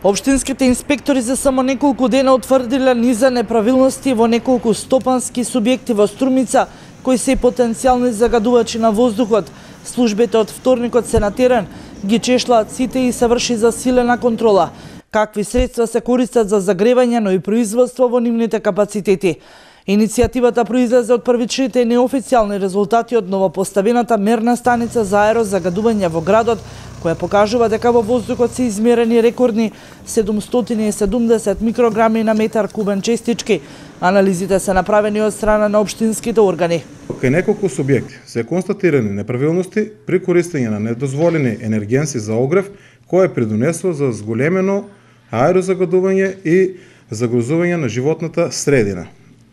Општинските инспектори за само неколку дена утврдиле низа неправилности во неколку стопански субјекти во Струмица, кои се потенцијални загадувачи на воздухот. Службите од вторникот се на терен, ги чешлаат сите и се врши засилена контрола. Какви средства се користат за загревање, но и производство во нивните капацитети. Иницијативата произлезе од првичните неофицијални резултати од новопоставената мерна станица за аерозагадување во градот, која покажува дека во воздухот се измерени рекордни 770 микрограми на метар кубен честички. Анализите се направени од страна на општинските органи. Кај неколку субјекти се констатирани неправилности при користење на недозволени енергенси за огрев, кое придонесло за зголемено аерозагадување и загрозување на животната средина.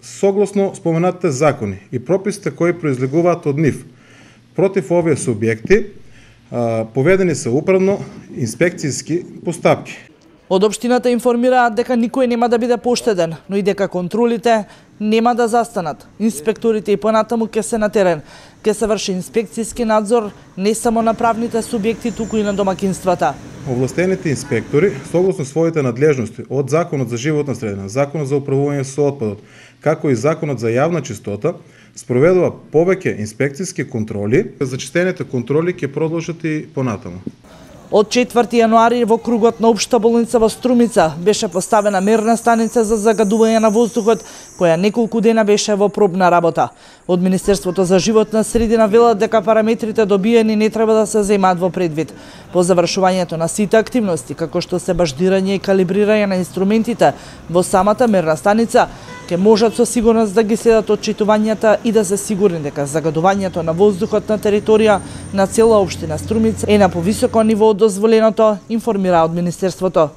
Согласно споменатите закони и прописите кои произлегуваат од нив, против овие субјекти поведени се управно инспекцијски постапки. Од општината информираат дека никој нема да биде поштеден, но и дека контролите нема да застанат. Инспекторите и понатаму ќе се на терен. Ќе се врши инспекцијски надзор не само на правните субјекти, туку и на домакинствата. Овластените инспектори, согласно своите надлежности од Законот за животна средина, Законот за управување со отпадот, како и Законот за јавна чистота, спроведува повеќе инспекцијски контроли. Зачистените контроли ќе продолжат и понатаму. Од 4 јануари во кругот на Општа болница во Струмица беше поставена мерна станица за загадување на воздухот, која неколку дена беше во пробна работа. Од Министерството за животна средина велат дека параметрите добиени не треба да се земаат во предвид. По завршувањето на сите активности, како што се баждирање и калибрирање на инструментите во самата мерна станица, ќе можат со сигурност да ги следат отчитувањата и да се сигурни дека загадувањето на воздухот на територија на цела општина Струмица е на повисоко ниво од дозволеното, информира од Министерството.